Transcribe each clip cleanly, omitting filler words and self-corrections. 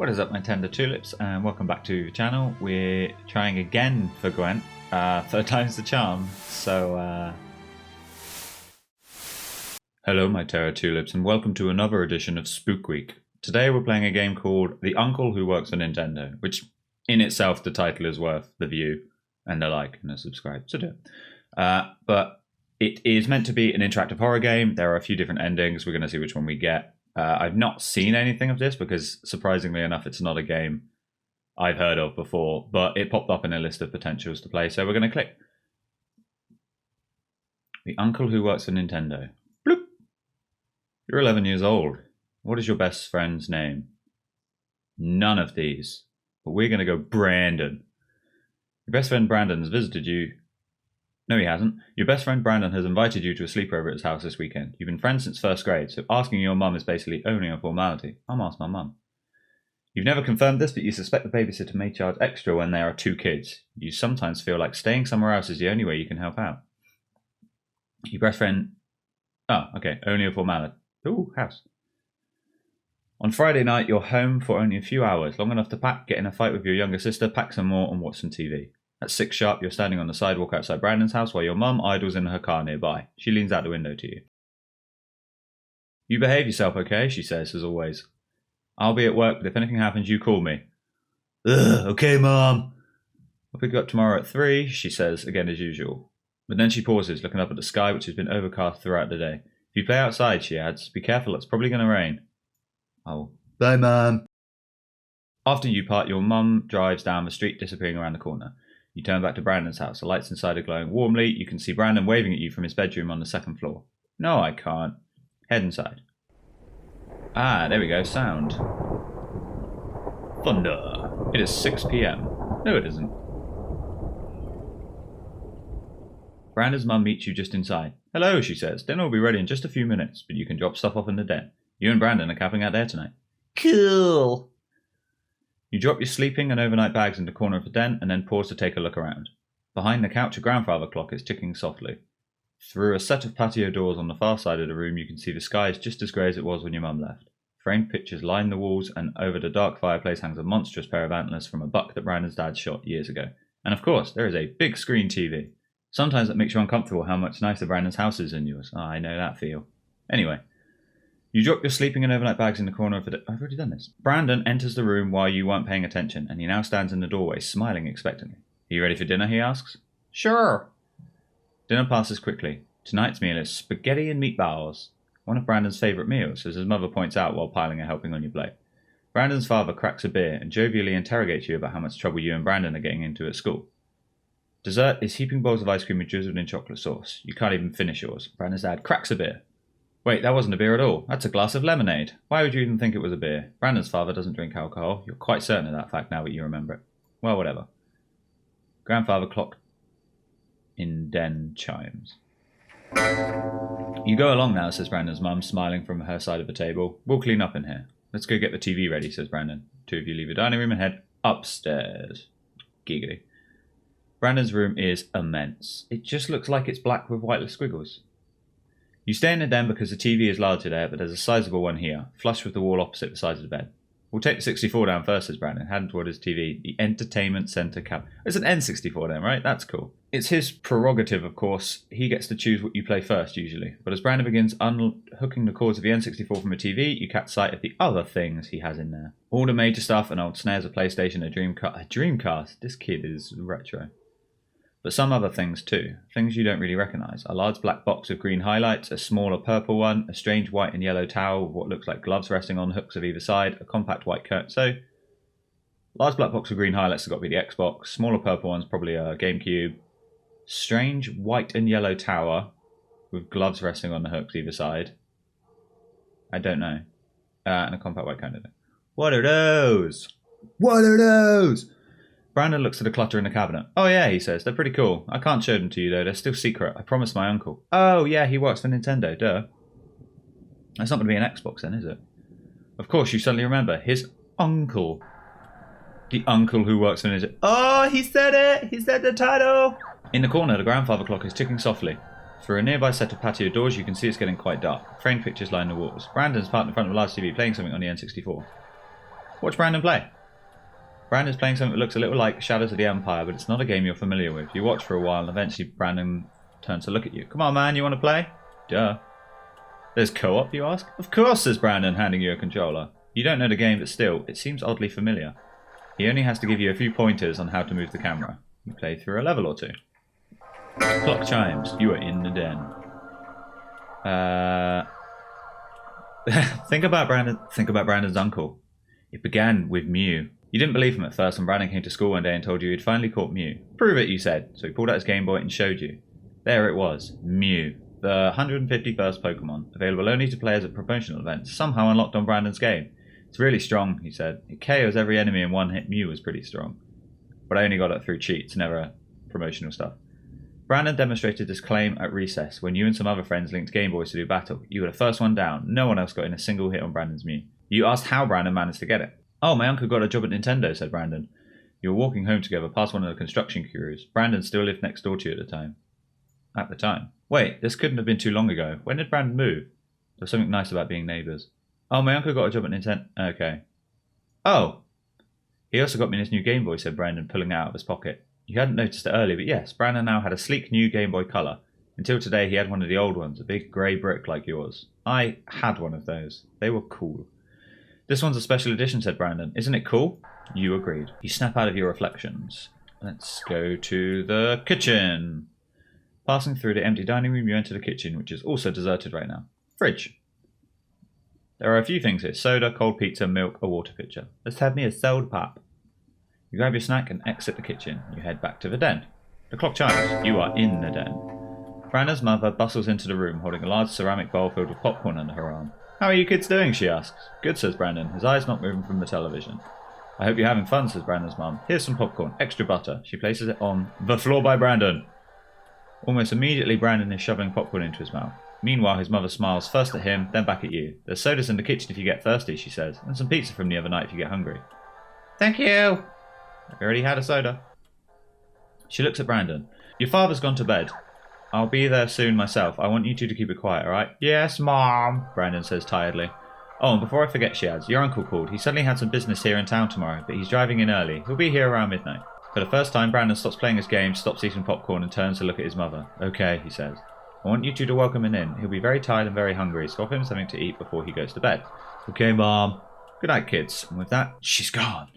What is up, my tender tulips, and welcome back to the channel. We're trying again for Gwent, third time's the charm. So hello my terror tulips, and welcome to another edition of Spook Week. Today we're playing a game called The Uncle Who Works for Nintendo, which in itself the title is worth the view and the like and the subscribe, so do it. But it is meant to be an interactive horror game. There are a few different endings. We're going to see which one we get. I've not seen anything of this because, surprisingly enough, it's not a game I've heard of before, but it popped up in a list of potentials to play, so we're going to click. The Uncle Who Works for Nintendo. Bloop! You're 11 years old. What is your best friend's name? None of these. But we're going to go Brandon. Your best friend Brandon has visited you. No, he hasn't. Your best friend Brandon has invited you to a sleepover at his house this weekend. You've been friends since first grade, so asking your mum is basically only a formality. I'll ask my mum. You've never confirmed this, but you suspect the babysitter may charge extra when there are two kids. You sometimes feel like staying somewhere else is the only way you can help out. Your best friend... Oh, okay, only a formality. Ooh, house. On Friday night, you're home for only a few hours, long enough to pack, get in a fight with your younger sister, pack some more, and watch some TV. At 6 sharp, you're standing on the sidewalk outside Brandon's house while your mum idles in her car nearby. She leans out the window to you. You behave yourself, okay? She says, as always. I'll be at work, but if anything happens, you call me. Ugh, okay, Mum. I'll pick you up tomorrow at 3, she says, again as usual. But then she pauses, looking up at the sky, which has been overcast throughout the day. If you play outside, she adds, be careful, it's probably going to rain. Oh, bye, Mum. After you part, your mum drives down the street, disappearing around the corner. You turn back to Brandon's house. The lights inside are glowing warmly. You can see Brandon waving at you from his bedroom on the second floor. No, I can't. Head inside. Ah, there we go. Sound. Thunder. It is 6 p.m. No, it isn't. Brandon's mum meets you just inside. Hello, she says. Dinner will be ready in just a few minutes, but you can drop stuff off in the den. You and Brandon are camping out there tonight. Cool. You drop your sleeping and overnight bags in the corner of the den and then pause to take a look around. Behind the couch, a grandfather clock is ticking softly. Through a set of patio doors on the far side of the room, you can see the sky is just as grey as it was when your mum left. Framed pictures line the walls, and over the dark fireplace hangs a monstrous pair of antlers from a buck that Brandon's dad shot years ago. And of course, there is a big screen TV. Sometimes it makes you uncomfortable how much nicer Brandon's house is than yours. Oh, I know that feel. Anyway. You drop your sleeping and overnight bags in the corner of the... I've already done this. Brandon enters the room while you weren't paying attention, and he now stands in the doorway, smiling expectantly. Are you ready for dinner, he asks. Sure. Dinner passes quickly. Tonight's meal is spaghetti and meatballs, one of Brandon's favourite meals, as his mother points out while piling a helping on your plate. Brandon's father cracks a beer and jovially interrogates you about how much trouble you and Brandon are getting into at school. Dessert is heaping bowls of ice cream drizzled in chocolate sauce. You can't even finish yours. Brandon's dad cracks a beer. Wait, that wasn't a beer at all. That's a glass of lemonade. Why would you even think it was a beer? Brandon's father doesn't drink alcohol. You're quite certain of that fact now that you remember it. Well, whatever. Grandfather clock in den chimes. You go along now, says Brandon's mum, smiling from her side of the table. We'll clean up in here. Let's go get the TV ready, says Brandon. Two of you leave the dining room and head upstairs. Giggly. Brandon's room is immense. It just looks like it's black with white squiggles. You stay in the den because the TV is larger there, but there's a sizable one here, flush with the wall opposite the size of the bed. We'll take the 64 down first, says Brandon, heading toward his TV. The Entertainment Center Cab. It's an N64 then, right? That's cool. It's his prerogative, of course. He gets to choose what you play first, usually. But as Brandon begins unhooking the cords of the N64 from a TV, you catch sight of the other things he has in there. All the major stuff, an old SNES, a PlayStation, a Dreamcast. This kid is retro. But some other things too, things you don't really recognise. A large black box of green highlights, a smaller purple one, a strange white and yellow towel with what looks like gloves resting on hooks of either side, a compact white curtain. So, large black box of green highlights has got to be the Xbox, smaller purple one's probably a GameCube, strange white and yellow tower with gloves resting on the hooks either side. I don't know. And a compact white curtain. What are those? What are those? Brandon looks at the clutter in the cabinet. Oh yeah, he says, they're pretty cool. I can't show them to you though, they're still secret. I promised my uncle. Oh yeah, he works for Nintendo, duh. That's not going to be an Xbox then, is it? Of course, you suddenly remember, his uncle. The uncle who works for Nintendo. Oh, he said it! He said the title! In the corner, the grandfather clock is ticking softly. Through a nearby set of patio doors, you can see it's getting quite dark. Framed pictures line the walls. Brandon's parked in front of a large TV playing something on the N64. Watch Brandon play. Brandon's playing something that looks a little like Shadows of the Empire, but it's not a game you're familiar with. You watch for a while and eventually Brandon turns to look at you. Come on, man, you want to play? Duh. There's co-op, you ask? Of course, says Brandon, handing you a controller. You don't know the game, but still, it seems oddly familiar. He only has to give you a few pointers on how to move the camera. You play through a level or two. Clock chimes. You are in the den. Think about Brandon's uncle. It began with Mew. You didn't believe him at first when Brandon came to school one day and told you he'd finally caught Mew. Prove it, you said. So he pulled out his Game Boy and showed you. There it was. Mew. The 151st Pokemon. Available only to players at promotional events. Somehow unlocked on Brandon's game. It's really strong, he said. It KOs every enemy in one hit. Mew was pretty strong. But I only got it through cheats, never promotional stuff. Brandon demonstrated this claim at recess when you and some other friends linked Game Boys to do battle. You were the first one down. No one else got in a single hit on Brandon's Mew. You asked how Brandon managed to get it. Oh, my uncle got a job at Nintendo, said Brandon. You were walking home together past one of the construction crews. Brandon still lived next door to you at the time. Wait, this couldn't have been too long ago. When did Brandon move? There was something nice about being neighbours. Oh, my uncle got a job at Nintendo. Okay. Oh! He also got me this new Game Boy, said Brandon, pulling it out of his pocket. You hadn't noticed it earlier, but yes, Brandon now had a sleek new Game Boy Color. Until today, he had one of the old ones, a big grey brick like yours. I had one of those. They were cool. This one's a special edition, said Brandon. Isn't it cool? You agreed. You snap out of your reflections. Let's go to the kitchen. Passing through the empty dining room, you enter the kitchen, which is also deserted right now. Fridge. There are a few things here. Soda, cold pizza, milk, a water pitcher. Let's have me a soda pop. You grab your snack and exit the kitchen. You head back to the den. The clock chimes. You are in the den. Brandon's mother bustles into the room, holding a large ceramic bowl filled with popcorn under her arm. How are you kids doing, she asks. Good, says Brandon, his eyes not moving from the television. I hope you're having fun, says Brandon's mum. Here's some popcorn, extra butter. She places it on the floor by Brandon. Almost immediately, Brandon is shoveling popcorn into his mouth. Meanwhile, his mother smiles first at him, then back at you. There's sodas in the kitchen if you get thirsty, she says, and some pizza from the other night if you get hungry. Thank you. I already had a soda. She looks at Brandon. Your father's gone to bed. I'll be there soon myself. I want you two to keep it quiet, alright? Yes, Mom, Brandon says tiredly. Oh, and before I forget, she adds, your uncle called. He suddenly had some business here in town tomorrow, but he's driving in early. He'll be here around midnight. For the first time, Brandon stops playing his game, stops eating popcorn, and turns to look at his mother. Okay, he says. I want you two to welcome him in. He'll be very tired and very hungry, so offer him something to eat before he goes to bed. Okay, Mom. Good night, kids. And with that, she's gone.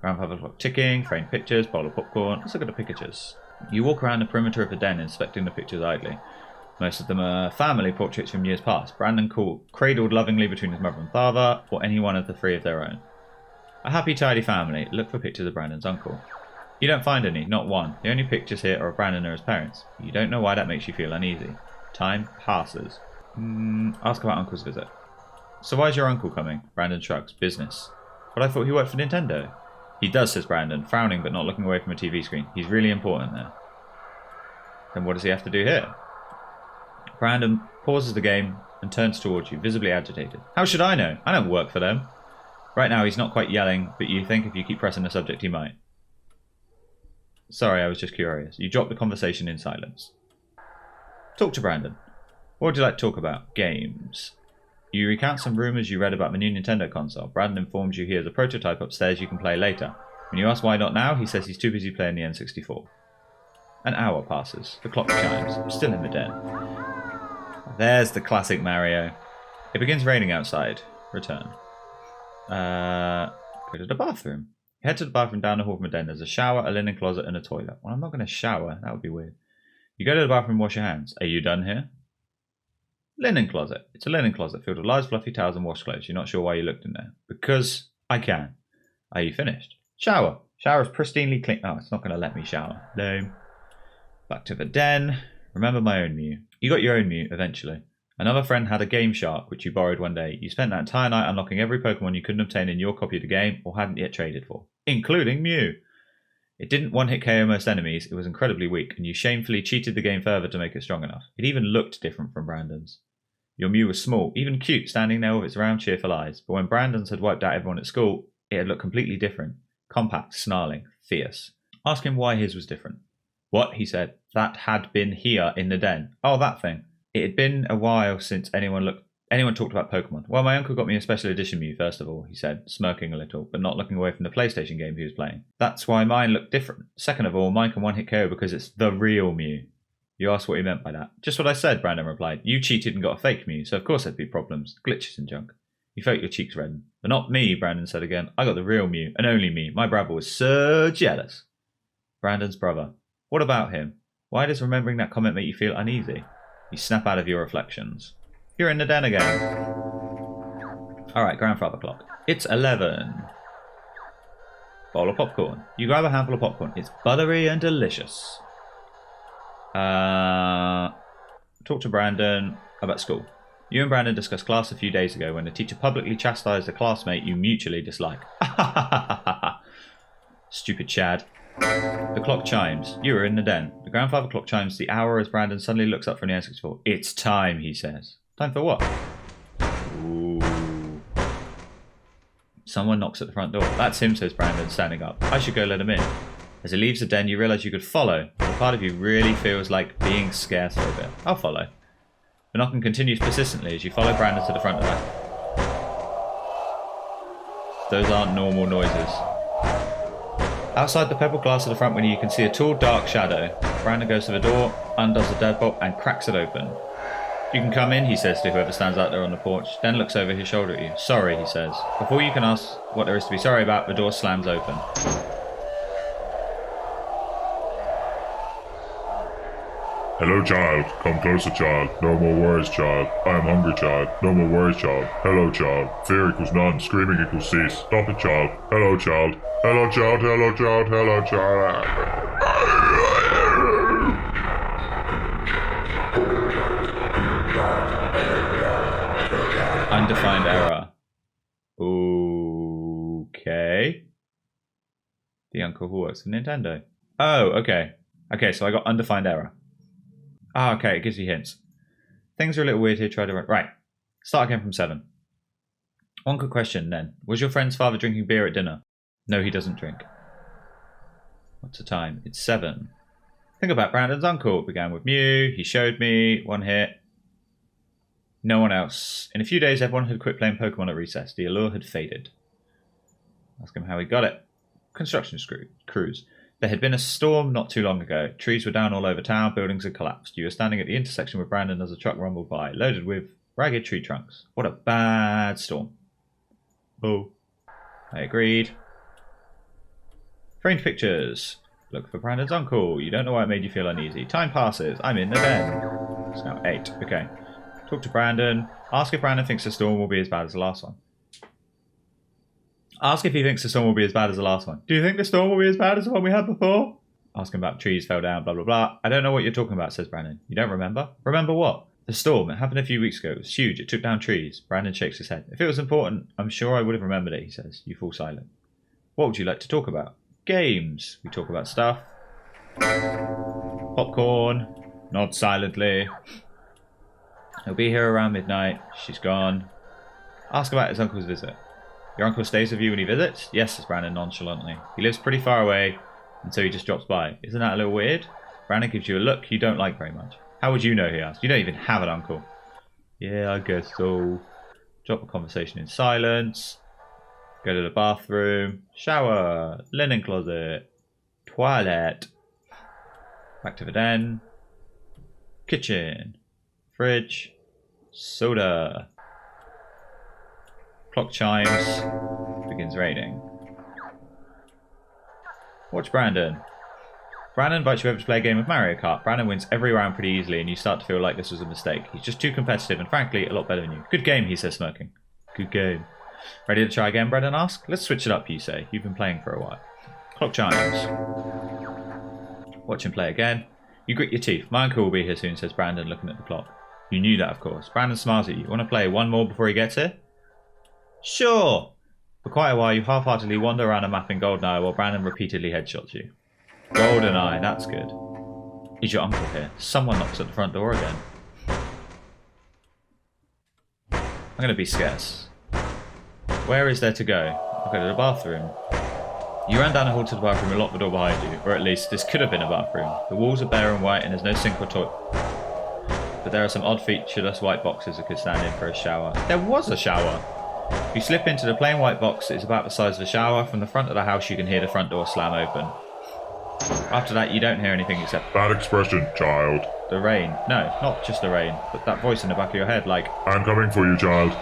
Grandfather clock ticking, framed pictures, bowl of popcorn. Let's look at the pictures. You walk around the perimeter of the den, inspecting the pictures idly. Most of them are family portraits from years past. Brandon cradled lovingly between his mother and father, or any one of the three of their own. A happy, tidy family. Look for pictures of Brandon's uncle. You don't find any, not one. The only pictures here are of Brandon or his parents. You don't know why that makes you feel uneasy. Time passes. Ask about Uncle's visit. So why's your uncle coming? Brandon shrugs. Business. But I thought he worked for Nintendo. He does, says Brandon, frowning but not looking away from a TV screen. He's really important there. Then what does he have to do here? Brandon pauses the game and turns towards you, visibly agitated. How should I know? I don't work for them. Right now he's not quite yelling, but you think if you keep pressing the subject he might. Sorry, I was just curious. You drop the conversation in silence. Talk to Brandon. What would you like to talk about? Games. You recount some rumours you read about the new Nintendo console. Brandon informs you he has a prototype upstairs you can play later. When you ask why not now, he says he's too busy playing the N64. An hour passes. The clock chimes. I'm still in the den. There's the classic Mario. It begins raining outside. Return. Go to the bathroom. You head to the bathroom down the hall from the den. There's a shower, a linen closet, and a toilet. Well, I'm not going to shower. That would be weird. You go to the bathroom and wash your hands. Are you done here? Linen closet. It's a linen closet filled with large fluffy towels and washclothes. You're not sure why you looked in there. Because I can. Are you finished? Shower. Shower is pristinely clean. Oh, it's not going to let me shower. Lame. Back to the den. Remember my own Mew. You got your own Mew eventually. Another friend had a Game Shark, which you borrowed one day. You spent that entire night unlocking every Pokemon you couldn't obtain in your copy of the game or hadn't yet traded for, including Mew. It didn't one-hit KO most enemies, it was incredibly weak, and you shamefully cheated the game further to make it strong enough. It even looked different from Brandon's. Your Mew was small, even cute, standing there with its round, cheerful eyes, but when Brandon's had wiped out everyone at school, it had looked completely different. Compact, snarling, fierce. Ask him why his was different. What? He said. That had been here in the den. Oh, that thing. It had been a while since anyone looked Anyone talked about Pokemon? Well, my uncle got me a special edition Mew, first of all, he said, smirking a little, but not looking away from the PlayStation game he was playing. That's why mine looked different. Second of all, mine can one-hit KO because it's the real Mew. You asked what he meant by that. Just what I said, Brandon replied. You cheated and got a fake Mew, so of course there'd be problems, glitches and junk. You felt your cheeks redden. But not me, Brandon said again. I got the real Mew, and only me. My brother was so jealous. Brandon's brother. What about him? Why does remembering that comment make you feel uneasy? You snap out of your reflections. You're in the den again. Alright, grandfather clock. It's 11. Bowl of popcorn. You grab a handful of popcorn. It's buttery and delicious. Talk to Brandon about school. You and Brandon discussed class a few days ago when the teacher publicly chastised a classmate you mutually dislike. Stupid Chad. The clock chimes. You are in the den. The grandfather clock chimes the hour as Brandon suddenly looks up from the N64. It's time, he says. Time for what? Ooh. Someone knocks at the front door. That's him, says Brandon, standing up. I should go let him in. As he leaves the den, you realise you could follow. But a part of you really feels like being scared for a bit. I'll follow. The knocking continues persistently as you follow Brandon to the front of the back. Those aren't normal noises. Outside the pebbled glass of the front window, you can see a tall, dark shadow. Brandon goes to the door, undoes the deadbolt, and cracks it open. You can come in, he says to whoever stands out there on the porch, then looks over his shoulder at you. Sorry, he says. Before you can ask what there is to be sorry about, the door slams open. Hello, child. Come closer, child. No more words, child. I am hungry, child. No more words, child. Hello, child. Fear equals none. Screaming equals cease. Stop it, child. Hello, child. Hello, child. Hello, child. Hello, child. Undefined error. Okay. The uncle who works for Nintendo. Oh, okay. Okay, so I got undefined error. Ah, okay, it gives you hints. Things are a little weird here, try to... Right, start again from 7. One quick question then. Was your friend's father drinking beer at dinner? No, he doesn't drink. What's the time? It's 7. Think about Brandon's uncle. It began with Mew, he showed me, 1 hit. No one else. In a few days, everyone had quit playing Pokemon at recess. The allure had faded. Ask him how he got it. Construction crews. There had been a storm not too long ago. Trees were down all over town, buildings had collapsed. You were standing at the intersection with Brandon as a truck rumbled by, loaded with ragged tree trunks. What a bad storm. Oh. I agreed. Framed pictures. Look for Brandon's uncle. You don't know why it made you feel uneasy. Time passes. I'm in the den. It's now 8. Okay. Talk to Brandon. Ask if Brandon thinks the storm will be as bad as the last one. Ask if he thinks the storm will be as bad as the last one. Do you think the storm will be as bad as the one we had before? Ask him about trees fell down, blah, blah, blah. I don't know what you're talking about, says Brandon. You don't remember? Remember what? The storm. It happened a few weeks ago. It was huge. It took down trees. Brandon shakes his head. If it was important, I'm sure I would have remembered it, he says. You fall silent. What would you like to talk about? Games. We talk about stuff. Popcorn. Nod silently. He'll be here around midnight. She's gone. Ask about his uncle's visit. Your uncle stays with you when he visits? Yes, says Brandon nonchalantly. He lives pretty far away, and so he just drops by. Isn't that a little weird? Brandon gives you a look you don't like very much. How would you know, he asks. You don't even have an uncle. Yeah, I guess so. Drop the conversation in silence. Go to the bathroom. Shower. Linen closet. Toilet. Back to the den. Kitchen. Fridge. Soda. Clock chimes. Begins raining. Watch Brandon. Brandon invites you over to play a game of Mario Kart. Brandon wins every round pretty easily and you start to feel like this was a mistake. He's just too competitive and frankly a lot better than you. Good game, he says, smirking. Good game. Ready to try again, Brandon asks. Let's switch it up, you say. You've been playing for a while. Clock chimes. Watch him play again. You grit your teeth. My uncle will be here soon, says Brandon, looking at the clock. You knew that, of course. Brandon smiles at you. Want to play one more before he gets here? Sure. For quite a while, you half-heartedly wander around a map in GoldenEye while Brandon repeatedly headshots you. GoldenEye, that's good. Is your uncle here? Someone knocks at the front door again. I'm going to be scarce. Where is there to go? I'll go to the bathroom. You ran down the hall to the bathroom and locked the door behind you. Or at least, this could have been a bathroom. The walls are bare and white and there's no sink or toilet. but there are some odd featureless white boxes that could stand in for a shower. There was a shower! You slip into the plain white box that is about the size of a shower. From the front of the house you can hear the front door slam open. After that you don't hear anything except Bad expression, child. the rain. No, not just the rain, but that voice in the back of your head like I'm coming for you, child.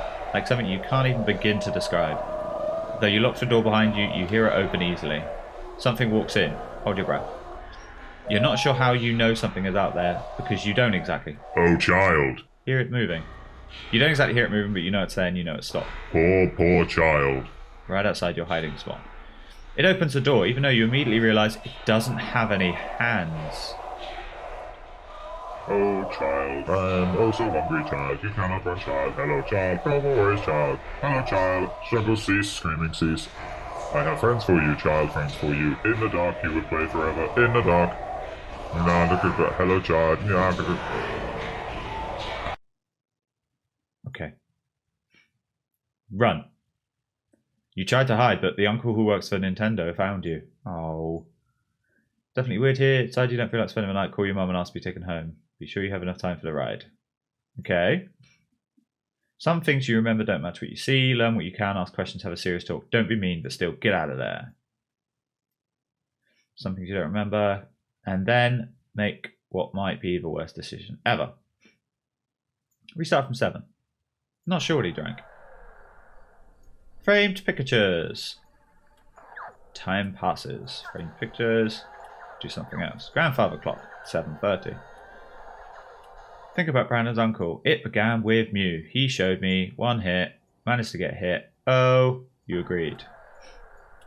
something you can't even begin to describe. Though you lock the door behind you, you hear it open easily. Something walks in. Hold your breath. You're not sure how you know something is out there, because you don't exactly Oh, child. hear it moving. You don't exactly hear it moving, but you know it's there and you know it's stopped. Poor child. Right outside your hiding spot. It opens the door, even though you immediately realise it doesn't have any hands. Oh, child. I'm oh so hungry, child. You cannot run, child. Hello, child. No more worries, child. Hello, child. Struggle cease, screaming cease. I have friends for you, child. Friends for you. In the dark, you would play forever. In the dark. Hello, child. Okay. Run. You tried to hide, but the uncle who works for Nintendo found you. Oh. Definitely weird here. Inside you don't feel like spending the night. Call your mum and ask to be taken home. Be sure you have enough time for the ride. Okay. Some things you remember don't match what you see. Learn what you can. Ask questions. Have a serious talk. Don't be mean, but still get out of there. Some things you don't remember. And then make what might be the worst decision ever. Restart from 7. Not sure what he drank. Framed pictures. Time passes. Framed pictures. Do something else. Grandfather clock. 7:30. Think about Brandon's uncle. It began with Mew. He showed me 1 hit. Managed to get hit. Oh, you agreed.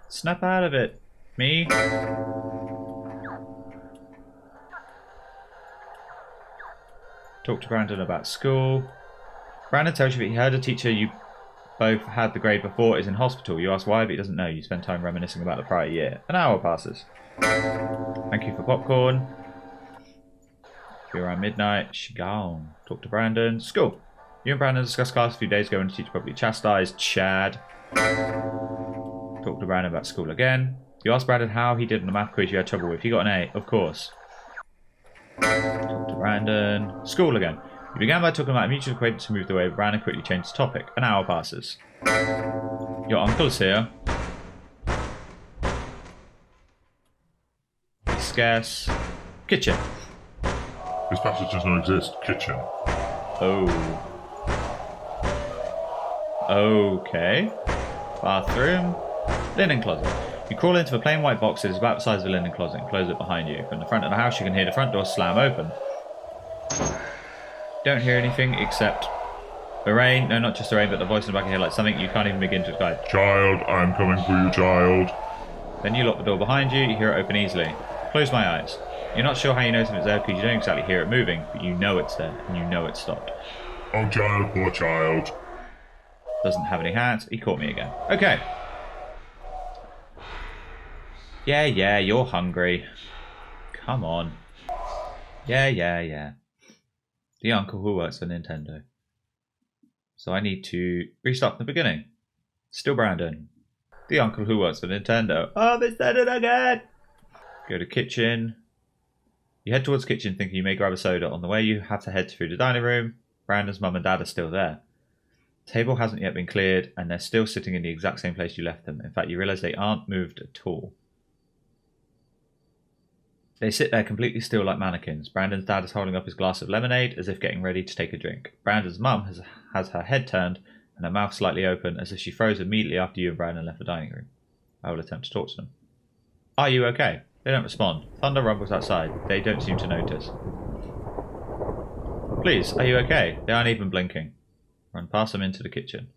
Snap out of it. Me. Talk to Brandon about school. Brandon tells you that he heard a teacher you both had the grade before is in hospital. You ask why, but he doesn't know. You spend time reminiscing about the prior year. An hour passes. Thank you for popcorn. Be around midnight. She gone. Talk to Brandon. School. You and Brandon discussed class a few days ago when the teacher probably chastised Chad. Talk to Brandon about school again. You ask Brandon how he did on the math quiz you had trouble with. He got an A, of course. Talk to Brandon. School again. You began by talking about a mutual acquaintance who moved away, but Brandon quickly changed the topic. An hour passes. Your uncle's here. He's scarce. Kitchen. This passage does not exist. Kitchen. Oh. Okay. Bathroom. Linen closet. You crawl into a plain white box that is about the size of a linen closet and close it behind you. From the front of the house you can hear the front door slam open. Don't hear anything except the rain. No, not just the rain, but the voice in the back of your head like something you can't even begin to describe. Child, I'm coming for you, child. Then you lock the door behind you. You hear it open easily. Close my eyes. You're not sure how you know if it's there because you don't exactly hear it moving, but you know it's there and you know it's stopped. Oh, child, poor child. Doesn't have any hands. He caught me again. Okay. Yeah, you're hungry. Come on. Yeah. The uncle who works for Nintendo. So I need to restart from the beginning. Still Brandon. The uncle who works for Nintendo. Oh, they said it again! Go to kitchen. You head towards kitchen thinking you may grab a soda. On the way you have to head through the dining room. Brandon's mum and dad are still there. The table hasn't yet been cleared and they're still sitting in the exact same place you left them. In fact, you realise they aren't moved at all. They sit there completely still like mannequins. Brandon's dad is holding up his glass of lemonade as if getting ready to take a drink. Brandon's mum has her head turned and her mouth slightly open as if she froze immediately after you and Brandon left the dining room. I will attempt to talk to them. Are you okay? They don't respond. Thunder rumbles outside. They don't seem to notice. Please, are you okay? They aren't even blinking. Run past them into the kitchen.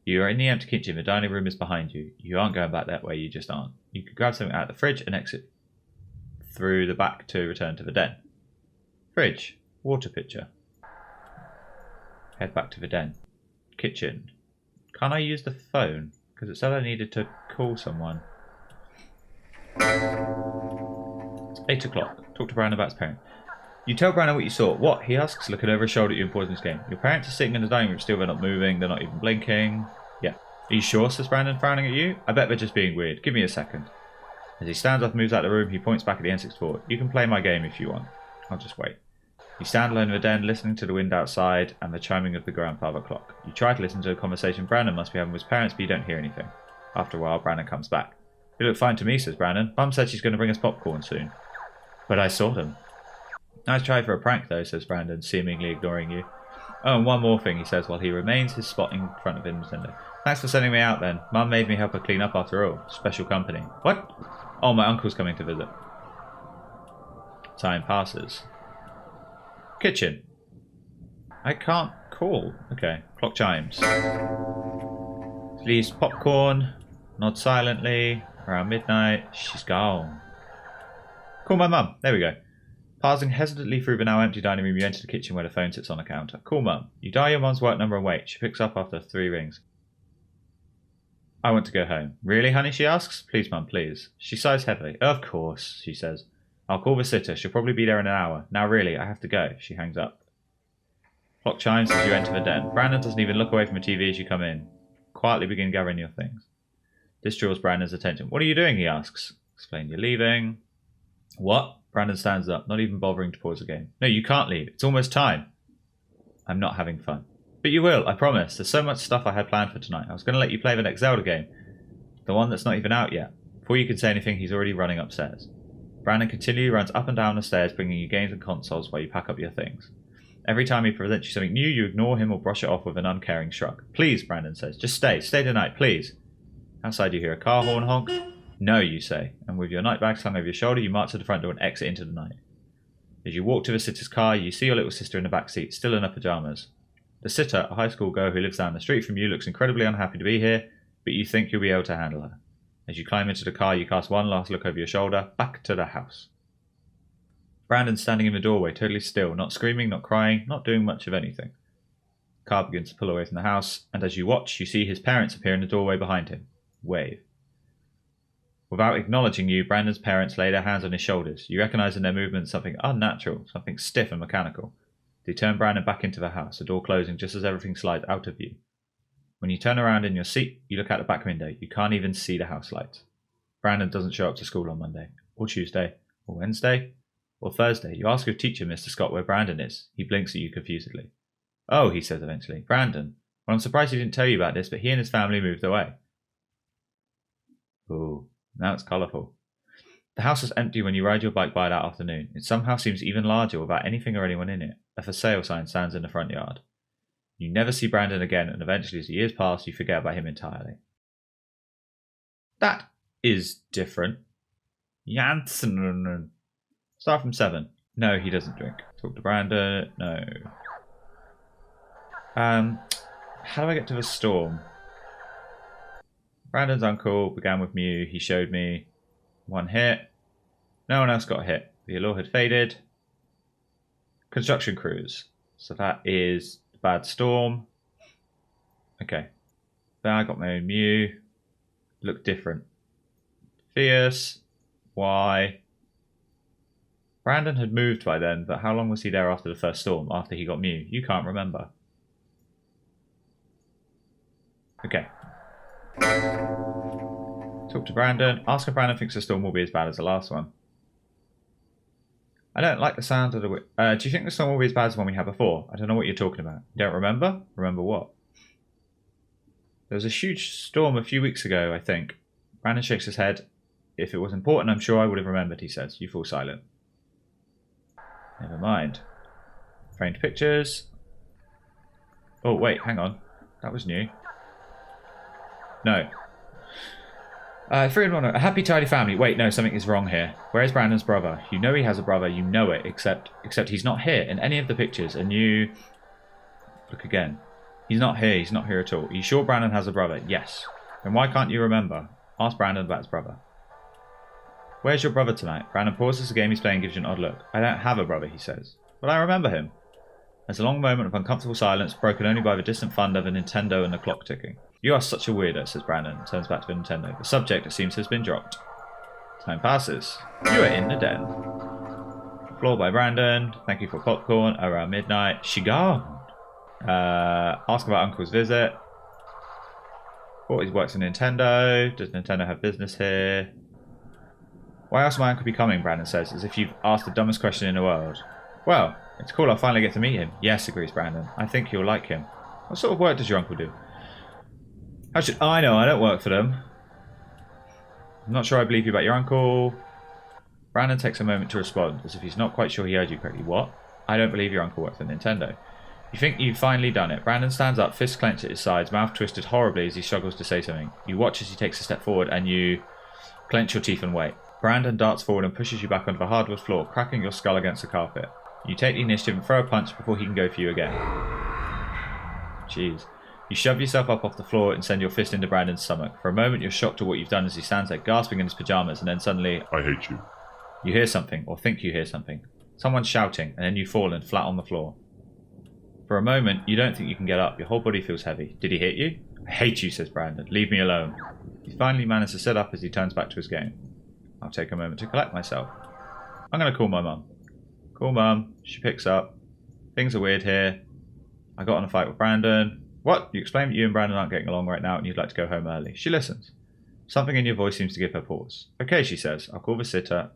You are in the empty kitchen. The dining room is behind you. You aren't going back that way. You just aren't. You could grab something out of the fridge and exit through the back to return to the den. Fridge. Water pitcher. Head back to the den. Kitchen. Can't I use the phone? Because it said I needed to call someone. It's 8 o'clock. Talk to Brandon about his parent. You tell Brandon what you saw. What? He asks, looking over his shoulder at you and pausing his game. Your parents are sitting in the dining room still. They're not moving. They're not even blinking. Yeah. Are you sure? Says Brandon, frowning at you. I bet they're just being weird. Give me a second. As he stands up and moves out of the room, he points back at the N64. You can play my game if you want. I'll just wait. You stand alone in the den, listening to the wind outside and the chiming of the grandfather clock. You try to listen to a conversation Brandon must be having with his parents, but you don't hear anything. After a while, Brandon comes back. "You look fine to me," says Brandon. "Mum said she's going to bring us popcorn soon." "But I saw them." "Nice try for a prank, though," says Brandon, seemingly ignoring you. "Oh, and one more thing," he says while he remains his spot in front of Nintendo. "Thanks for sending me out then. Mum made me help her clean up after all. Special company." "What?" "Oh, my uncle's coming to visit." Time passes. Kitchen. I can't call. Okay, clock chimes. Leaves popcorn. Nods silently. Around midnight. She's gone. Call my mum. There we go. Passing hesitantly through the now empty dining room, you enter the kitchen where the phone sits on the counter. Call Mum. You dial your mum's work number and wait. She picks up after 3 rings. "I want to go home." "Really, honey?" she asks. "Please, Mum, please." She sighs heavily. "Of course," she says. "I'll call the sitter. She'll probably be there in an hour. Now, really, I have to go." She hangs up. Clock chimes as you enter the den. Brandon doesn't even look away from the TV as you come in. Quietly begin gathering your things. This draws Brandon's attention. "What are you doing?" he asks. "Explain you're leaving." "What?" Brandon stands up, not even bothering to pause the game. "No, you can't leave. It's almost time." "I'm not having fun." "But you will, I promise. There's so much stuff I had planned for tonight. I was going to let you play the next Zelda game. The one that's not even out yet." Before you can say anything, he's already running upstairs. Brandon continually runs up and down the stairs, bringing you games and consoles while you pack up your things. Every time he presents you something new, you ignore him or brush it off with an uncaring shrug. "Please," Brandon says. "Just stay. Stay tonight, please." Outside you hear a car horn honk. "No," you say, and with your night bag slung over your shoulder, you march to the front door and exit into the night. As you walk to the sitter's car, you see your little sister in the back seat, still in her pajamas. The sitter, a high school girl who lives down the street from you, looks incredibly unhappy to be here, but you think you'll be able to handle her. As you climb into the car, you cast one last look over your shoulder, back to the house. Brandon's standing in the doorway, totally still, not screaming, not crying, not doing much of anything. The car begins to pull away from the house, and as you watch, you see his parents appear in the doorway behind him. Wave. Without acknowledging you, Brandon's parents lay their hands on his shoulders. You recognise in their movements something unnatural, something stiff and mechanical. They turn Brandon back into the house, the door closing just as everything slides out of view. When you turn around in your seat, you look out the back window. You can't even see the house lights. Brandon doesn't show up to school on Monday, or Tuesday, or Wednesday, or Thursday. You ask your teacher, Mr. Scott, where Brandon is. He blinks at you confusedly. "Oh," he says eventually. "Brandon. Well, I'm surprised he didn't tell you about this, but he and his family moved away." Ooh, now it's colourful. The house is empty when you ride your bike by that afternoon. It somehow seems even larger without anything or anyone in it. A for sale sign stands in the front yard. You never see Brandon again, and eventually as the years pass, you forget about him entirely. That is different. Janssen. Start from 7. No, he doesn't drink. Talk to Brandon. No. How do I get to the storm? Brandon's uncle began with Mew. He showed me 1 hit. No one else got hit. The allure had faded. Construction crews. So that is the bad storm. Okay. Then I got my own Mew. Looked different. Fierce. Why? Brandon had moved by then, but how long was he there after the first storm, after he got Mew? You can't remember. Okay. Talk to Brandon. Ask if Brandon thinks the storm will be as bad as the last one. I don't like the sound of the wind. Do you think the storm will be as bad as the one we had before? I don't know what you're talking about. You don't remember? Remember what? There was a huge storm a few weeks ago, I think. Brandon shakes his head. If it was important, I'm sure I would have remembered, he says. You fall silent. Never mind. Framed pictures. Oh, wait, hang on. That was new. No. 3 and 1. A happy, tidy family. Wait, no, something is wrong here. Where's Brandon's brother? You know he has a brother. You know it, except he's not here in any of the pictures. And you... Look again. He's not here. He's not here at all. Are you sure Brandon has a brother? Yes. Then why can't you remember? Ask Brandon about his brother. Where's your brother tonight? Brandon pauses the game he's playing and gives you an odd look. I don't have a brother, he says. But I remember him. There's a long moment of uncomfortable silence, broken only by the distant thunder of the Nintendo and the clock ticking. You are such a weirdo, says Brandon, and turns back to the Nintendo. The subject, it seems, has been dropped. Time passes. You are in the den. Floor by Brandon. Thank you for popcorn. Around midnight. She gone. Ask about Uncle's visit. Thought he works at Nintendo. Does Nintendo have business here? Why else might Uncle be coming, Brandon says, as if you've asked the dumbest question in the world. Well, It's cool, I'll finally get to meet him. Yes, agrees Brandon. I think you'll like him. What sort of work does your uncle do? How should I know? I don't work for them. I'm not sure I believe you about your uncle. Brandon takes a moment to respond, as if he's not quite sure he heard you correctly. What? I don't believe your uncle works for Nintendo. You think you've finally done it. Brandon stands up, fists clenched at his sides, mouth twisted horribly as he struggles to say something. You watch as he takes a step forward and you clench your teeth and wait. Brandon darts forward and pushes you back onto the hardwood floor, cracking your skull against the carpet. You take the initiative and throw a punch before he can go for you again. Jeez. You shove yourself up off the floor and send your fist into Brandon's stomach. For a moment you're shocked at what you've done as he stands there gasping in his pajamas, and then suddenly... I hate you. You hear something, or think you hear something. Someone's shouting, and then you fall and flat on the floor. For a moment, you don't think you can get up. Your whole body feels heavy. Did he hit you? I hate you, says Brandon. Leave me alone. He finally manages to sit up as he turns back to his game. I'll take a moment to collect myself. I'm going to call my mum. Call mum. She picks up. Things are weird here. I got in a fight with Brandon. What? You explain that you and Brandon aren't getting along right now and you'd like to go home early. She listens. Something in your voice seems to give her pause. Okay, she says. I'll call the sitter.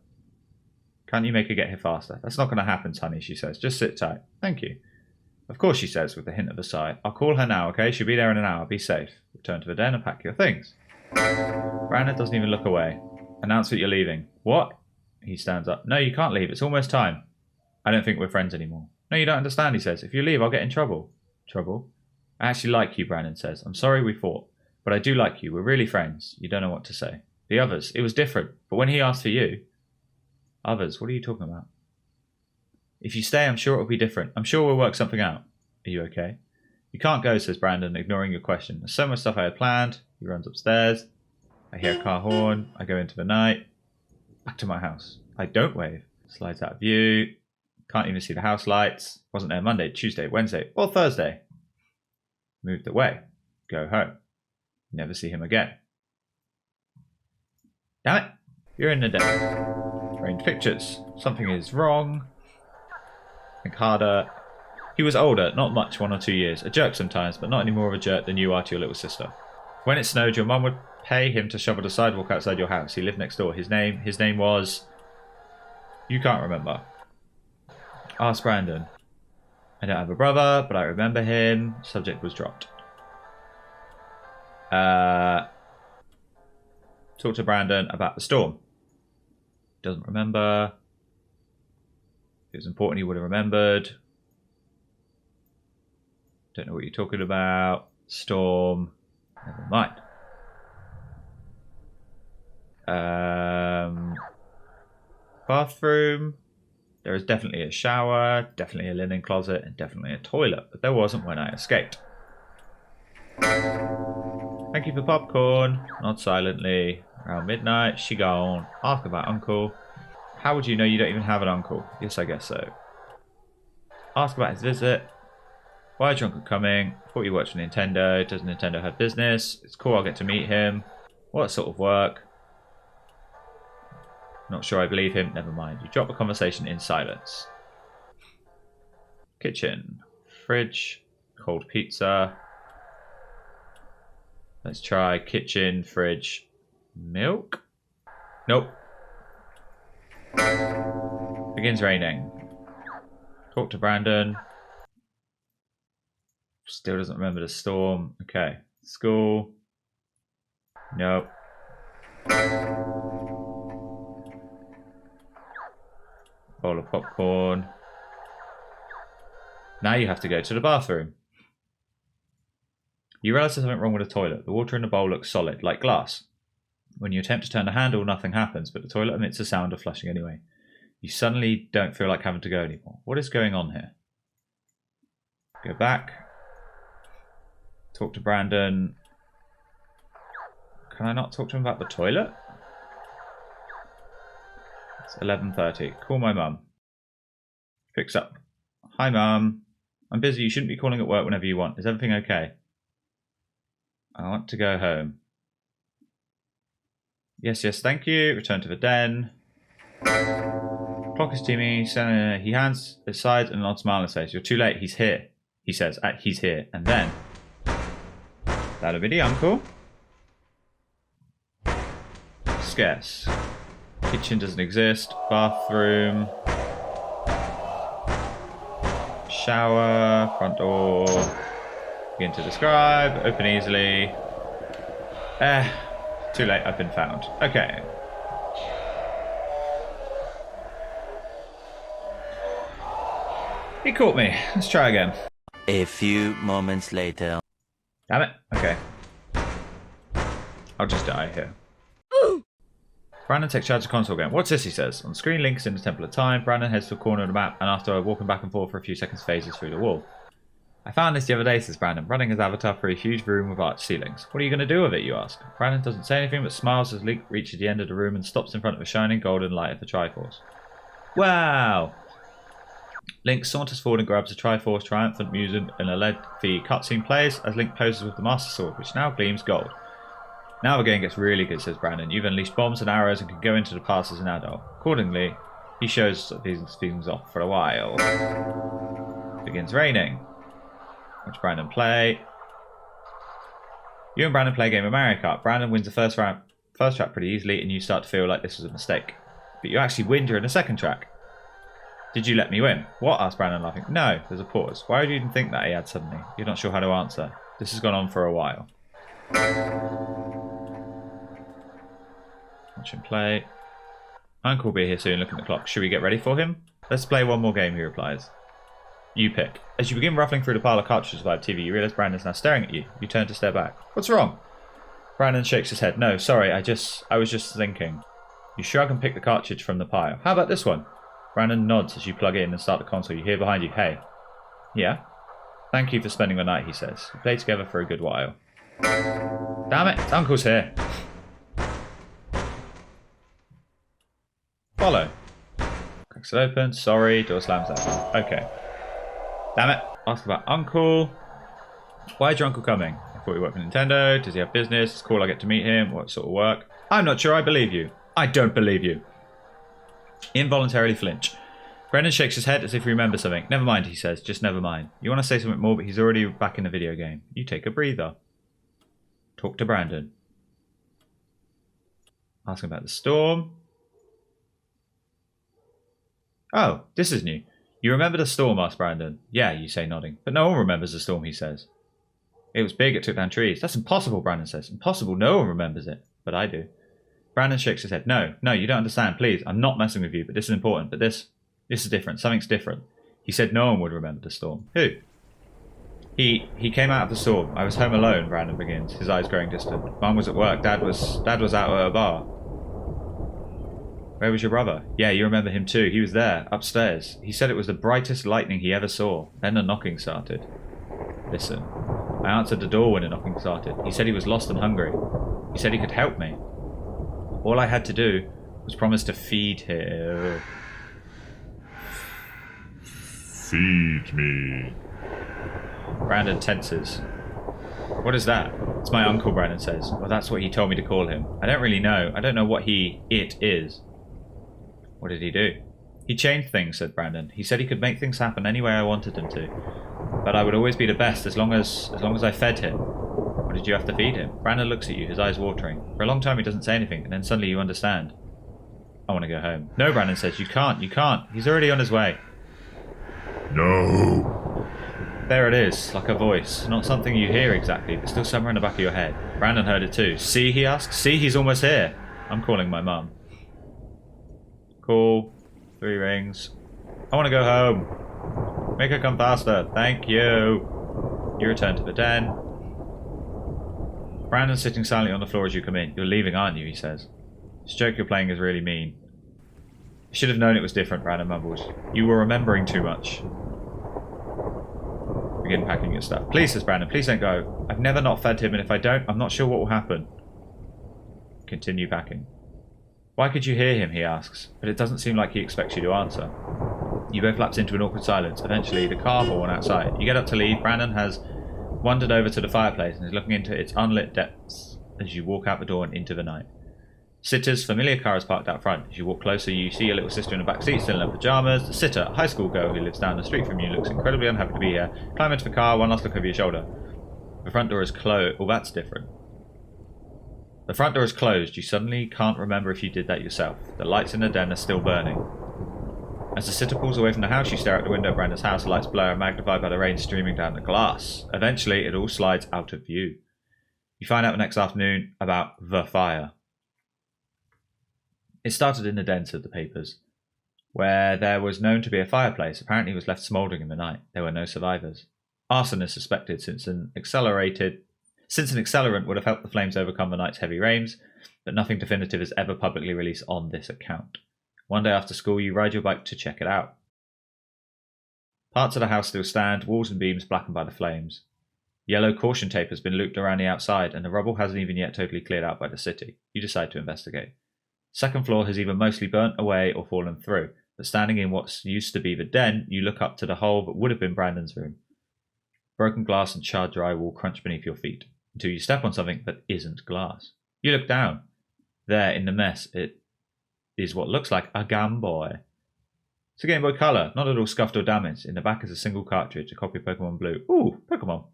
Can't you make her get here faster? That's not going to happen, honey, she says. Just sit tight. Thank you. Of course, she says, with a hint of a sigh. I'll call her now, okay? She'll be there in an hour. Be safe. Return to the den and pack your things. Brandon doesn't even look away. Announce that you're leaving. What? He stands up. No, you can't leave. It's almost time. I don't think we're friends anymore. No, you don't understand, he says. If you leave, I'll get in trouble. Trouble? I actually like you, Brandon says. I'm sorry we fought. But I do like you. We're really friends. You don't know what to say. The others. It was different. But when he asked for you... Others? What are you talking about? If you stay, I'm sure it'll be different. I'm sure we'll work something out. Are you okay? You can't go, says Brandon, ignoring your question. There's so much stuff I had planned. He runs upstairs. I hear a car horn. I go into the night. Back to my house. I don't wave. Slides out of view. Can't even see the house lights. Wasn't there Monday, Tuesday, Wednesday, or Thursday. Moved away. Go home. Never see him again. Damn it. You're in the den. Framed pictures. Something is wrong. Think harder. He was older, not much, 1 or 2 years. A jerk sometimes, but not any more of a jerk than you are to your little sister. When it snowed, your mum would pay him to shovel the sidewalk outside your house. He lived next door. His name was... You can't remember. Ask Brandon. I don't have a brother, but I remember him. Subject was dropped. Talk to Brandon about the storm. Doesn't remember. If it was important, he would have remembered. Don't know what you're talking about. Storm. Never mind. Bathroom. There is definitely a shower, definitely a linen closet, and definitely a toilet, but there wasn't when I escaped. Thank you for popcorn. Nod silently. Around midnight, she gone. Ask about uncle. How would you know you don't even have an uncle? Yes, I guess so. Ask about his visit. Why is your uncle coming? Thought you worked for Nintendo. Does Nintendo have business? It's cool, I'll get to meet him. What sort of work? Not sure I believe him. Never mind. You drop the conversation in silence. Kitchen. Fridge. Cold pizza. Let's try kitchen, fridge, milk. Nope. Begins raining. Talk to Brandon. Still doesn't remember the storm. Okay. School. Nope. Bowl of popcorn. Now you have to go to the bathroom. You realise there's something wrong with the toilet. The water in the bowl looks solid, like glass. When you attempt to turn the handle, nothing happens, but the toilet emits a sound of flushing anyway. You suddenly don't feel like having to go anymore. What is going on here? Go back. Talk to Brandon. Can I not talk to him about the toilet? It's 11:30. Call my mum. Picks up. Hi, Mum. I'm busy. You shouldn't be calling at work whenever you want. Is everything okay? I want to go home. Yes, thank you. Return to the den. Clock is teeming. He hands his side and an odd smile on his face. You're too late. He's here. He says, he's here. And then... That'll be the uncle. Scarce. Kitchen doesn't exist. Bathroom. shower, front door. Begin to describe, open easily. Too late, I've been found. Okay. He caught me. Let's try again. A few moments later. Damn it. Okay. I'll just die here. Brandon takes charge of the console again. What's this, he says. On the screen, Link is in the Temple of Time. Brandon heads to a corner of the map, and after walking back and forth for a few seconds, phases through the wall. I found this the other day, says Brandon, running his avatar through a huge room with arched ceilings. What are you going to do with it, you ask? Brandon doesn't say anything, but smiles as Link reaches the end of the room and stops in front of a shining golden light of the Triforce. Wow! Link saunters forward and grabs the Triforce triumphant music, and a LED-V cutscene plays as Link poses with the Master Sword, which now gleams gold. Now the game gets really good, says Brandon. You've unleashed bombs and arrows and can go into the past as an adult. Accordingly, he shows these things off for a while. It begins raining. Watch Brandon play. You and Brandon play a game of Mario Kart. Brandon wins the first track pretty easily, and you start to feel like this was a mistake. But you actually win during the second track. Did you let me win? What? Asked Brandon, laughing. No, there's a pause. Why would you even think that? He adds suddenly. You're not sure how to answer. This has gone on for a while. Watch him play. Uncle will be here soon, looking at the clock. Should we get ready for him? Let's play one more game, he replies. You pick. As you begin ruffling through the pile of cartridges via TV, you realise Brandon's now staring at you. You turn to stare back. What's wrong? Brandon shakes his head. No, sorry, I was just thinking. You shrug and pick the cartridge from the pile. How about this one? Brandon nods as you plug in and start the console. You hear behind you, hey. Yeah? Thank you for spending the night, he says. You play together for a good while. Damn it, Uncle's here. Follow. Cracks it open. Sorry, door slams open. Okay. Damn it. Ask about Uncle. Why is your uncle coming? I thought he worked for Nintendo. Does he have business? It's cool I get to meet him. What sort of work? I'm not sure I believe you. I don't believe you. Involuntarily flinch. Brendan shakes his head as if he remembers something. Never mind, he says. Just never mind. You want to say something more, but he's already back in the video game. You take a breather. Talk to Brandon. Ask him about the storm. Oh, this is new. You remember the storm, asked Brandon. Yeah, you say, nodding. But no one remembers the storm, he says. It was big, it took down trees. That's impossible, Brandon says. Impossible, no one remembers it. But I do. Brandon shakes his head. No, you don't understand, please. I'm not messing with you, but this is important. But this is different. Something's different. He said no one would remember the storm. Who? He came out of the storm. I was home alone, Brandon begins, his eyes growing distant. Mum was at work. Dad was out at a bar. Where was your brother? Yeah, you remember him too. He was there, upstairs. He said it was the brightest lightning he ever saw. Then the knocking started. Listen. I answered the door when the knocking started. He said he was lost and hungry. He said he could help me. All I had to do was promise to feed him. Feed me. Brandon tenses. What is that? It's my uncle, Brandon says. Well, that's what he told me to call him. I don't really know. I don't know what it is. What did he do? He changed things, said Brandon. He said he could make things happen any way I wanted him to. But I would always be the best as long as I fed him. What did you have to feed him? Brandon looks at you, his eyes watering. For a long time he doesn't say anything, and then suddenly you understand. I want to go home. No, Brandon says. You can't. He's already on his way. No. There it is, like a voice. Not something you hear exactly, but still somewhere in the back of your head. Brandon heard it too. See, he asked. See, he's almost here. I'm calling my mum. Call. 3 rings. I want to go home. Make her come faster. Thank you. You return to the den. Brandon's sitting silently on the floor as you come in. You're leaving, aren't you? He says. This joke you're playing is really mean. I should have known it was different, Brandon mumbles. You were remembering too much. Begin packing your stuff. Please, says Brandon, please don't go. I've never not fed him, and if I don't, I'm not sure what will happen. Continue packing. Why could you hear him, he asks, but it doesn't seem like he expects you to answer. You both lapse into an awkward silence. Eventually, the car horn outside. You get up to leave. Brandon has wandered over to the fireplace and is looking into its unlit depths as you walk out the door and into the night. Sitter's familiar car is parked out front. As you walk closer, you see your little sister in the back seat, still in her pajamas. The sitter, a high school girl who lives down the street from you, looks incredibly unhappy to be here. Climb into the car, one last look over your shoulder. The front door is closed. Well, that's different. The front door is closed. You suddenly can't remember if you did that yourself. The lights in the den are still burning. As the sitter pulls away from the house, you stare out the window of Brandon's house, the lights blur and magnified by the rain streaming down the glass. Eventually, it all slides out of view. You find out the next afternoon about the fire. It started in the den, said the papers, where there was known to be a fireplace. Apparently it was left smouldering in the night. There were no survivors. Arson is suspected since an accelerant would have helped the flames overcome the night's heavy rains, but nothing definitive is ever publicly released on this account. One day after school, you ride your bike to check it out. Parts of the house still stand, walls and beams blackened by the flames. Yellow caution tape has been looped around the outside, and the rubble hasn't even yet totally cleared out by the city. You decide to investigate. Second floor has either mostly burnt away or fallen through, but standing in what used to be the den, you look up to the hole that would have been Brandon's room. Broken glass and charred drywall crunch beneath your feet, until you step on something that isn't glass. You look down. There, in the mess, it is what looks like a Game Boy. It's a Game Boy Color, not at all scuffed or damaged. In the back is a single cartridge, a copy of Pokemon Blue. Ooh, Pokemon.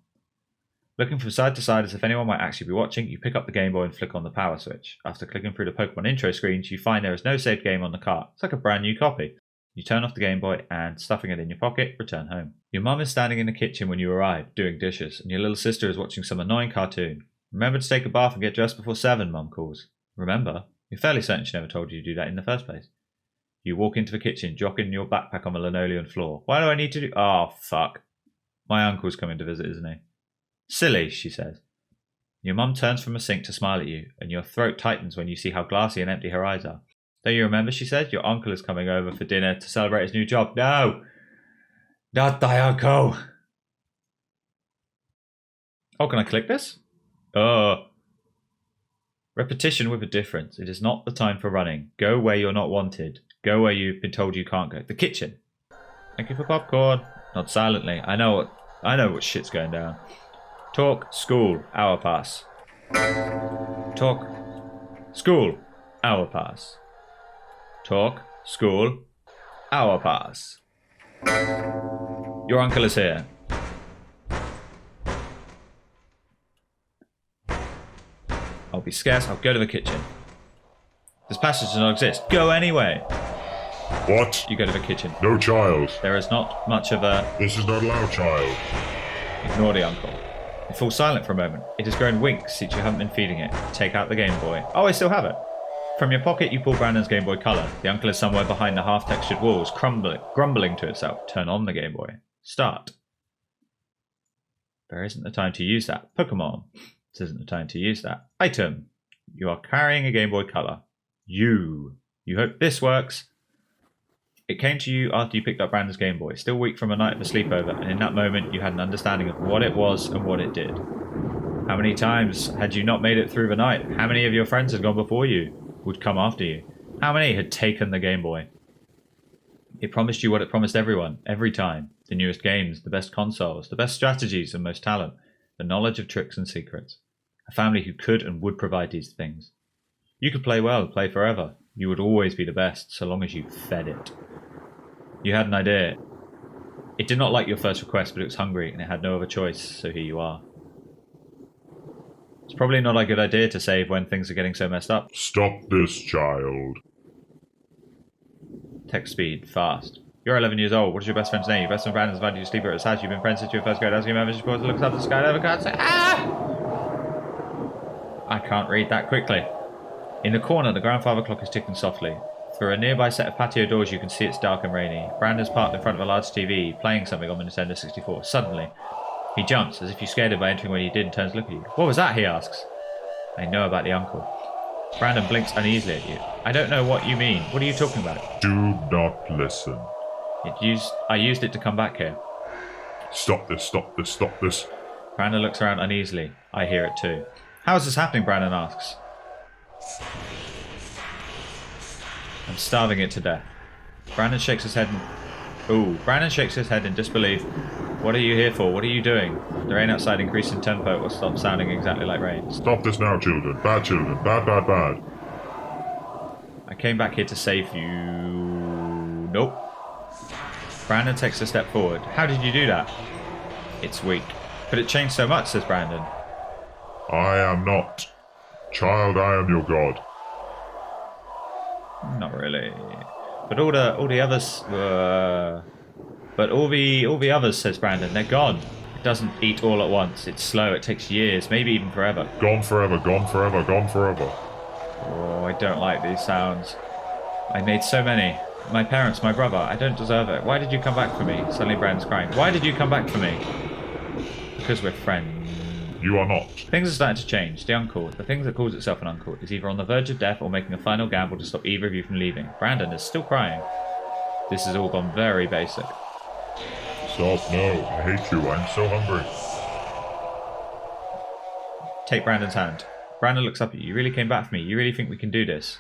Looking from side to side as if anyone might actually be watching, you pick up the Game Boy and flick on the power switch. After clicking through the Pokemon intro screens, you find there is no saved game on the cart. It's like a brand new copy. You turn off the Game Boy and, stuffing it in your pocket, return home. Your mum is standing in the kitchen when you arrive, doing dishes, and your little sister is watching some annoying cartoon. Remember to take a bath and get dressed before 7, Mum calls. Remember? You're fairly certain she never told you to do that in the first place. You walk into the kitchen, dropping your backpack on the linoleum floor. Why do I need to do... Oh, fuck. My uncle's coming to visit, isn't he? Silly, she says. Your mum turns from a sink to smile at you, and your throat tightens when you see how glassy and empty her eyes are. Don't you remember, she says, your uncle is coming over for dinner to celebrate his new job. No! Not thy uncle! Oh, can I click this? Oh. Repetition with a difference. It is not the time for running. Go where you're not wanted. Go where you've been told you can't go. The kitchen. Thank you for popcorn. Not silently. I know what shit's going down. Talk, school, hour pass. Talk, school, hour pass. Talk, school, hour pass. Your uncle is here. I'll be scarce, I'll go to the kitchen. This passage does not exist. Go anyway. What? You go to the kitchen. No, child. There is not much of a... This is not allowed, child. Ignore the uncle. It falls silent for a moment. It has grown winks since you haven't been feeding it. Take out the Game Boy. Oh, I still have it. From your pocket, you pull Brandon's Game Boy Color. The uncle is somewhere behind the half-textured walls, grumbling to itself. Turn on the Game Boy. Start. There isn't the time to use that. Pokemon. This isn't the time to use that. Item. You are carrying a Game Boy Color. You hope this works. It came to you after you picked up Brandon's Game Boy, still weak from a night of a sleepover, and in that moment you had an understanding of what it was and what it did. How many times had you not made it through the night? How many of your friends had gone before you, would come after you? How many had taken the Game Boy? It promised you what it promised everyone, every time. The newest games, the best consoles, the best strategies and most talent, the knowledge of tricks and secrets. A family who could and would provide these things. You could play well, play forever. You would always be the best, so long as you fed it. You had an idea. It did not like your first request, but it was hungry, and it had no other choice, so here you are. It's probably not a good idea to save when things are getting so messed up. Stop this, child. Text speed, fast. You're 11 years old. What is your best friend's name? Your best friend Brandon's invited you to sleep at his house. You've been friends since your first grade. As you remember, she looks up at the sky over cards. Ah! I can't read that quickly. In the corner, the grandfather clock is ticking softly. Through a nearby set of patio doors, you can see it's dark and rainy. Brandon's parked in front of a large TV, playing something on the Nintendo 64. Suddenly, he jumps, as if you scared him by entering when he did, and turns to look at you. What was that? He asks. I know about the uncle. Brandon blinks uneasily at you. I don't know what you mean. What are you talking about? Do not listen. I used it to come back here. Stop this, stop this, stop this. Brandon looks around uneasily. I hear it too. How is this happening? Brandon asks. I'm starving it to death. Brandon shakes his head in disbelief. What are you here for? What are you doing? The rain outside increased in tempo or stopped sounding exactly like rain. Stop this now, children. Bad children. Bad, bad, bad. I came back here to save you. Nope. Brandon takes a step forward. How did you do that? It's weak. But it changed so much, says Brandon. I am not. Child, I am your god. Not really. But all the others were... But all the others, says Brandon, they're gone. It doesn't eat all at once. It's slow. It takes years, maybe even forever. Gone forever, gone forever, gone forever. Oh, I don't like these sounds. I made so many. My parents, my brother, I don't deserve it. Why did you come back for me? Suddenly Brandon's crying. Why did you come back for me? Because we're friends. You are not. Things are starting to change. The uncle, the thing that calls itself an uncle, is either on the verge of death or making a final gamble to stop either of you from leaving. Brandon is still crying. This has all gone very basic. Stop, no. I hate you. I'm so hungry. Take Brandon's hand. Brandon looks up at you. You really came back for me. You really think we can do this?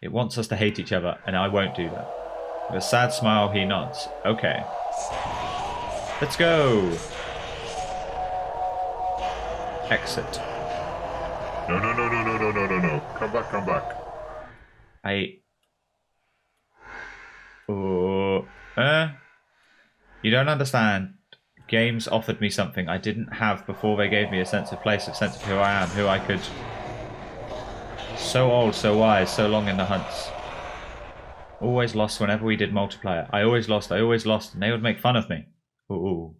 It wants us to hate each other, and I won't do that. With a sad smile, he nods. Okay. Let's go. Exit. No, no, no, no, no, no, no, no, no. Come back, come back. You don't understand. Games offered me something I didn't have before. They gave me a sense of place, a sense of who I am, who I could... So old, so wise, so long in the hunts. Always lost whenever we did multiplayer. I always lost, and they would make fun of me. Ooh.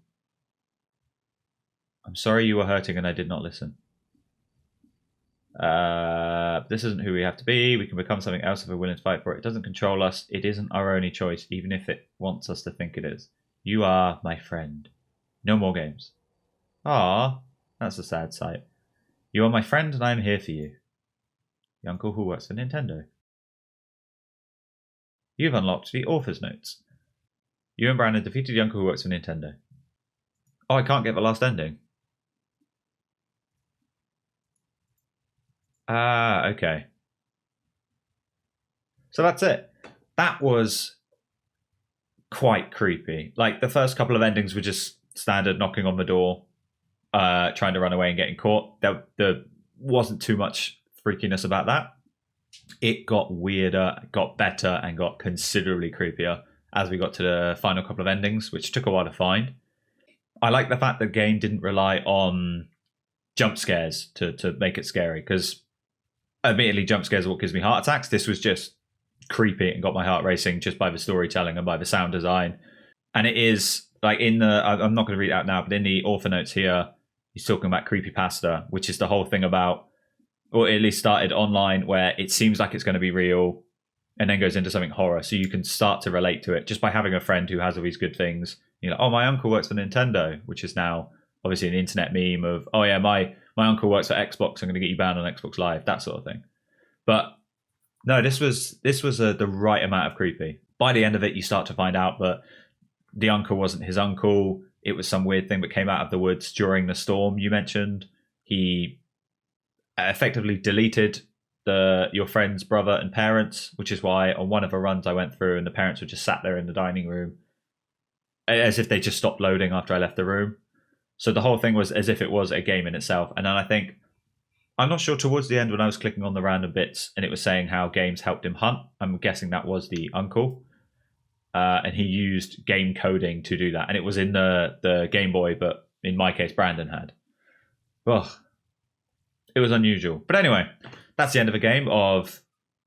I'm sorry you were hurting and I did not listen. This isn't who we have to be. We can become something else if we're willing to fight for it. It doesn't control us. It isn't our only choice, even if it wants us to think it is. You are my friend. No more games. Ah, that's a sad sight. You are my friend and I am here for you. The uncle who works for Nintendo. You've unlocked the author's notes. You and Brandon defeated the uncle who works for Nintendo. Oh, I can't get the last ending. Ah, okay. So that's it. That was quite creepy. Like, the first couple of endings were just standard knocking on the door, trying to run away and getting caught. There wasn't too much freakiness about that. It got weirder, got better, and got considerably creepier as we got to the final couple of endings, which took a while to find. I like the fact the game didn't rely on jump scares to make it scary, because admittedly jump scares are what gives me heart attacks. This was just creepy and got my heart racing just by the storytelling and by the sound design. And it is, like, in the... I'm not going to read it out now, but in the author notes here, he's talking about creepypasta, which is the whole thing about, or at least started online, where it seems like it's going to be real and then goes into something horror. So you can start to relate to it just by having a friend who has all these good things. You know, oh, my uncle works for Nintendo, which is now obviously an internet meme of, oh yeah, my uncle works for Xbox, I'm going to get you banned on Xbox Live, that sort of thing. But no, this was the right amount of creepy. By the end of it, you start to find out that the uncle wasn't his uncle. It was some weird thing that came out of the woods during the storm you mentioned. He effectively deleted your friend's brother and parents, which is why on one of the runs I went through and the parents were just sat there in the dining room as if they just stopped loading after I left the room. So the whole thing was as if it was a game in itself. And then I think, I'm not sure, towards the end when I was clicking on the random bits and it was saying how games helped him hunt, I'm guessing that was the uncle. And he used game coding to do that. And it was in the Game Boy, but in my case, Brandon had. Ugh. It was unusual. But anyway, that's the end of the game of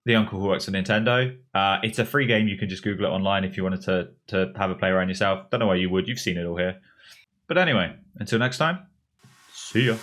The Uncle Who Works for Nintendo. It's a free game. You can just Google it online if you wanted to have a play around yourself. Don't know why you would. You've seen it all here. But anyway, until next time, see ya.